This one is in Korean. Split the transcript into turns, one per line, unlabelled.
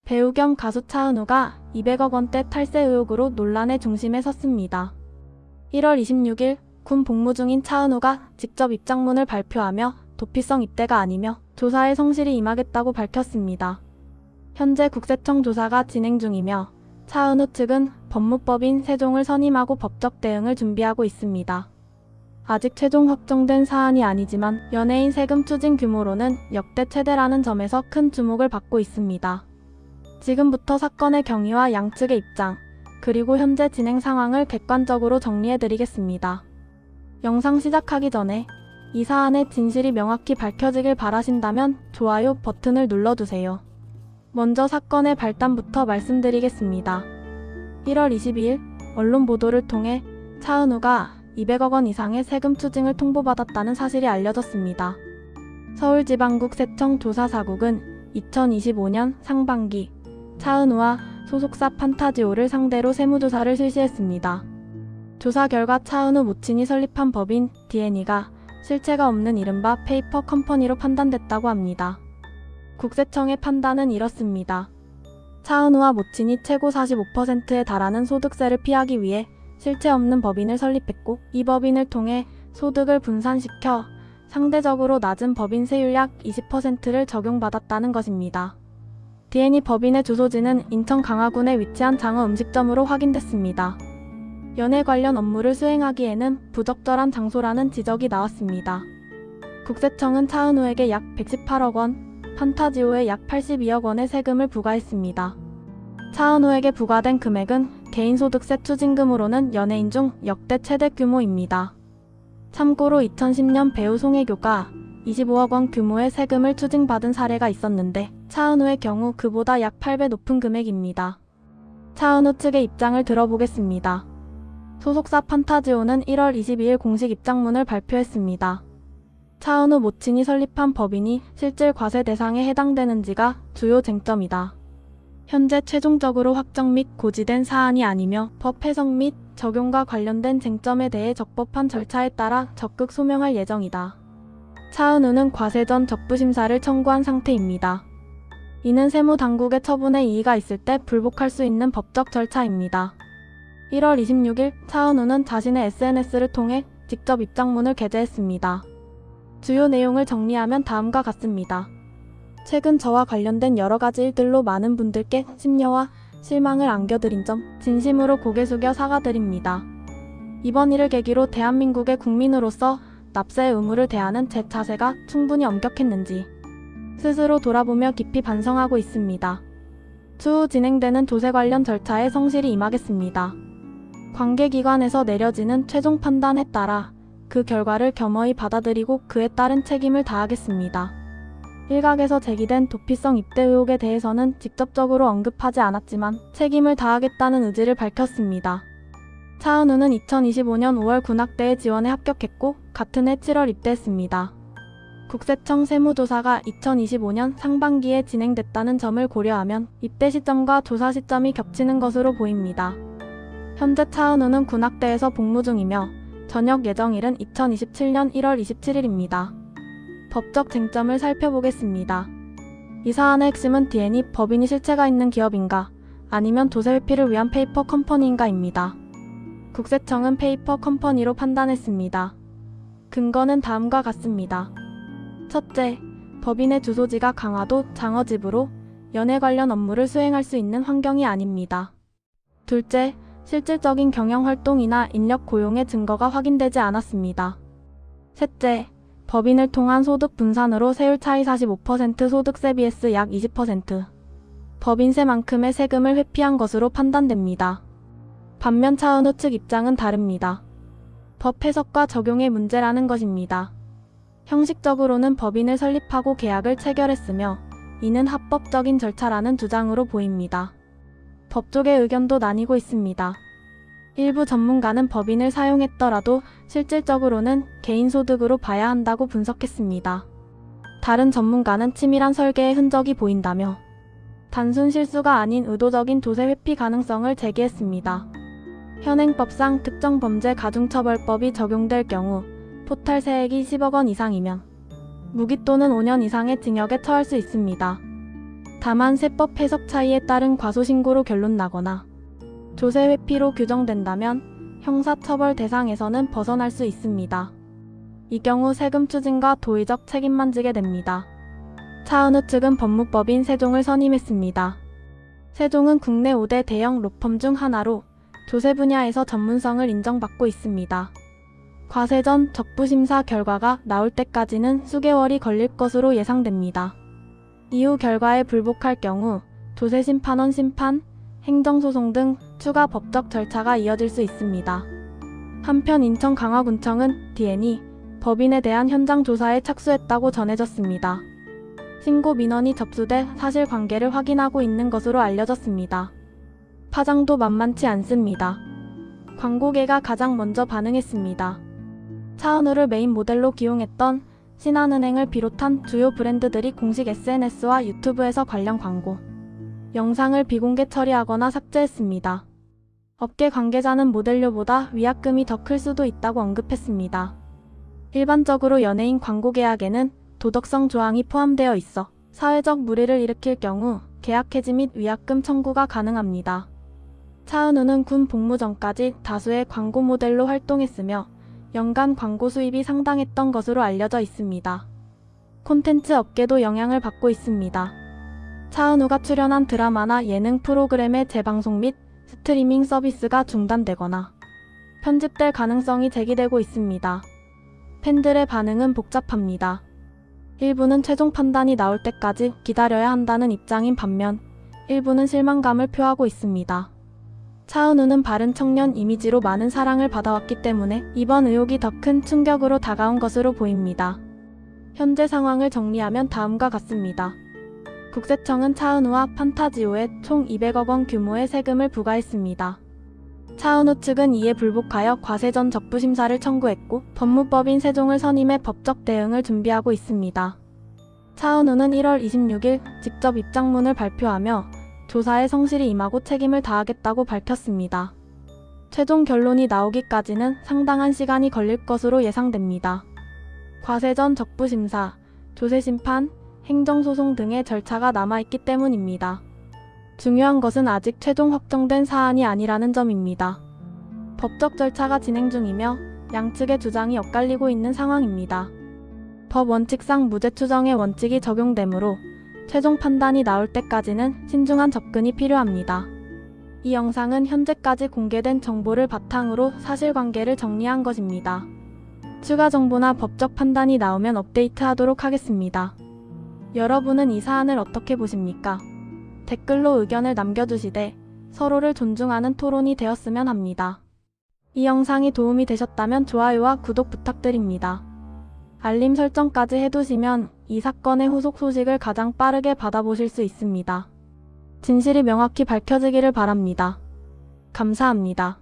배우 겸 가수 차은우가 200억 원대 탈세 의혹으로 논란의 중심에 섰습니다. 1월 26일 군 복무 중인 차은우가 직접 입장문을 발표하며 도피성 입대가 아니며 조사에 성실히 임하겠다고 밝혔습니다. 현재 국세청 조사가 진행 중이며 차은우 측은 법무법인 세종을 선임하고 법적 대응을 준비하고 있습니다. 아직 최종 확정된 사안이 아니지만 연예인 세금 추징 규모로는 역대 최대라는 점에서 큰 주목을 받고 있습니다. 지금부터 사건의 경위와 양측의 입장, 그리고 현재 진행 상황을 객관적으로 정리해드리겠습니다. 영상 시작하기 전에 이 사안의 진실이 명확히 밝혀지길 바라신다면 좋아요 버튼을 눌러주세요. 먼저 사건의 발단부터 말씀드리겠습니다. 1월 22일 언론 보도를 통해 차은우가 200억 원 이상의 세금 추징을 통보받았다는 사실이 알려졌습니다. 서울지방국세청 조사사국은 2025년 상반기 차은우와 소속사 판타지오를 상대로 세무조사를 실시했습니다. 조사 결과 차은우 모친이 설립한 법인 D&E가 실체가 없는 이른바 페이퍼 컴퍼니로 판단됐다고 합니다. 국세청의 판단은 이렇습니다. 차은우와 모친이 최고 45%에 달하는 소득세를 피하기 위해 실체 없는 법인을 설립했고, 이 법인을 통해 소득을 분산시켜 상대적으로 낮은 법인세율 약 20%를 적용받았다는 것입니다. D&E 법인의 주소지는 인천 강화군에 위치한 장어 음식점으로 확인됐습니다. 연예 관련 업무를 수행하기에는 부적절한 장소라는 지적이 나왔습니다. 국세청은 차은우에게 약 118억 원, 판타지오에 약 82억 원의 세금을 부과했습니다. 차은우에게 부과된 금액은 개인소득세 추징금으로는 연예인 중 역대 최대 규모입니다. 참고로 2010년 배우 송혜교가 25억 원 규모의 세금을 추징받은 사례가 있었는데 차은우의 경우 그보다 약 8배 높은 금액입니다. 차은우 측의 입장을 들어보겠습니다. 소속사 판타지오는 1월 22일 공식 입장문을 발표했습니다. 차은우 모친이 설립한 법인이 실질 과세 대상에 해당되는지가 주요 쟁점이다. 현재 최종적으로 확정 및 고지된 사안이 아니며 법 해석 및 적용과 관련된 쟁점에 대해 적법한 절차에 따라 적극 소명할 예정이다. 차은우는 과세 전 적부심사를 청구한 상태입니다. 이는 세무당국의 처분에 이의가 있을 때 불복할 수 있는 법적 절차입니다. 1월 26일 차은우는 자신의 SNS를 통해 직접 입장문을 게재했습니다. 주요 내용을 정리하면 다음과 같습니다. 최근 저와 관련된 여러가지 일들로 많은 분들께 심려와 실망을 안겨드린 점 진심으로 고개 숙여 사과드립니다. 이번 일을 계기로 대한민국의 국민으로서 납세의 의무를 대하는 제 자세가 충분히 엄격했는지 스스로 돌아보며 깊이 반성하고 있습니다. 추후 진행되는 조세 관련 절차에 성실히 임하겠습니다. 관계기관에서 내려지는 최종 판단에 따라 그 결과를 겸허히 받아들이고 그에 따른 책임을 다하겠습니다. 일각에서 제기된 도피성 입대 의혹에 대해서는 직접적으로 언급하지 않았지만 책임을 다하겠다는 의지를 밝혔습니다. 차은우는 2025년 5월 군악대에 지원에 합격했고 같은 해 7월 입대했습니다. 국세청 세무조사가 2025년 상반기에 진행됐다는 점을 고려하면 입대 시점과 조사 시점이 겹치는 것으로 보입니다. 현재 차은우는 군악대에서 복무 중이며 전역 예정일은 2027년 1월 27일입니다. 법적 쟁점을 살펴보겠습니다. 이 사안의 핵심은 D&E 법인이 실체가 있는 기업인가 아니면 조세 회피를 위한 페이퍼 컴퍼니인가입니다. 국세청은 페이퍼 컴퍼니로 판단했습니다. 근거는 다음과 같습니다. 첫째, 법인의 주소지가 강화도 장어집으로 연예 관련 업무를 수행할 수 있는 환경이 아닙니다. 둘째, 실질적인 경영활동이나 인력 고용의 증거가 확인되지 않았습니다. 셋째, 법인을 통한 소득 분산으로 세율 차이 45% 소득세 vs 약 20%. 법인세만큼의 세금을 회피한 것으로 판단됩니다. 반면 차은우 측 입장은 다릅니다. 법 해석과 적용의 문제라는 것입니다. 형식적으로는 법인을 설립하고 계약을 체결했으며 이는 합법적인 절차라는 주장으로 보입니다. 법조계 의견도 나뉘고 있습니다. 일부 전문가는 법인을 사용했더라도 실질적으로는 개인소득으로 봐야 한다고 분석했습니다. 다른 전문가는 치밀한 설계의 흔적이 보인다며 단순 실수가 아닌 의도적인 조세 회피 가능성을 제기했습니다. 현행법상 특정 범죄 가중처벌법이 적용될 경우 포탈 세액이 10억 원 이상이면 무기 또는 5년 이상의 징역에 처할 수 있습니다. 다만 세법 해석 차이에 따른 과소신고로 결론 나거나 조세 회피로 규정된다면 형사처벌 대상에서는 벗어날 수 있습니다. 이 경우 세금 추징과 도의적 책임만 지게 됩니다. 차은우 측은 법무법인 세종을 선임했습니다. 세종은 국내 5대 대형 로펌 중 하나로 조세 분야에서 전문성을 인정받고 있습니다. 과세전 적부심사 결과가 나올 때까지는 수개월이 걸릴 것으로 예상됩니다. 이후 결과에 불복할 경우 조세심판원 심판, 행정소송 등 추가 법적 절차가 이어질 수 있습니다. 한편 인천 강화군청은 D&E 법인에 대한 현장 조사에 착수했다고 전해졌습니다. 신고 민원이 접수돼 사실관계를 확인하고 있는 것으로 알려졌습니다. 파장도 만만치 않습니다. 광고계가 가장 먼저 반응했습니다. 차은우를 메인 모델로 기용했던 신한은행을 비롯한 주요 브랜드들이 공식 SNS와 유튜브에서 관련 광고 영상을 비공개 처리하거나 삭제했습니다. 업계 관계자는 모델료보다 위약금이 더 클 수도 있다고 언급했습니다. 일반적으로 연예인 광고 계약에는 도덕성 조항이 포함되어 있어 사회적 물의를 일으킬 경우 계약 해지 및 위약금 청구가 가능합니다. 차은우는 군 복무 전까지 다수의 광고 모델로 활동했으며 연간 광고 수입이 상당했던 것으로 알려져 있습니다. 콘텐츠 업계도 영향을 받고 있습니다. 차은우가 출연한 드라마나 예능 프로그램의 재방송 및 스트리밍 서비스가 중단되거나 편집될 가능성이 제기되고 있습니다. 팬들의 반응은 복잡합니다. 일부는 최종 판단이 나올 때까지 기다려야 한다는 입장인 반면 일부는 실망감을 표하고 있습니다. 차은우는 바른 청년 이미지로 많은 사랑을 받아왔기 때문에 이번 의혹이 더 큰 충격으로 다가온 것으로 보입니다. 현재 상황을 정리하면 다음과 같습니다. 국세청은 차은우와 판타지오에 총 200억 원 규모의 세금을 부과했습니다. 차은우 측은 이에 불복하여 과세전 적부심사를 청구했고 법무법인 세종을 선임해 법적 대응을 준비하고 있습니다. 차은우는 1월 26일 직접 입장문을 발표하며 조사에 성실히 임하고 책임을 다하겠다고 밝혔습니다. 최종 결론이 나오기까지는 상당한 시간이 걸릴 것으로 예상됩니다. 과세전 적부심사, 조세심판, 행정소송 등의 절차가 남아있기 때문입니다. 중요한 것은 아직 최종 확정된 사안이 아니라는 점입니다. 법적 절차가 진행 중이며 양측의 주장이 엇갈리고 있는 상황입니다. 법 원칙상 무죄 추정의 원칙이 적용되므로 최종 판단이 나올 때까지는 신중한 접근이 필요합니다. 이 영상은 현재까지 공개된 정보를 바탕으로 사실관계를 정리한 것입니다. 추가 정보나 법적 판단이 나오면 업데이트하도록 하겠습니다. 여러분은 이 사안을 어떻게 보십니까? 댓글로 의견을 남겨주시되 서로를 존중하는 토론이 되었으면 합니다. 이 영상이 도움이 되셨다면 좋아요와 구독 부탁드립니다. 알림 설정까지 해두시면 이 사건의 후속 소식을 가장 빠르게 받아보실 수 있습니다. 진실이 명확히 밝혀지기를 바랍니다. 감사합니다.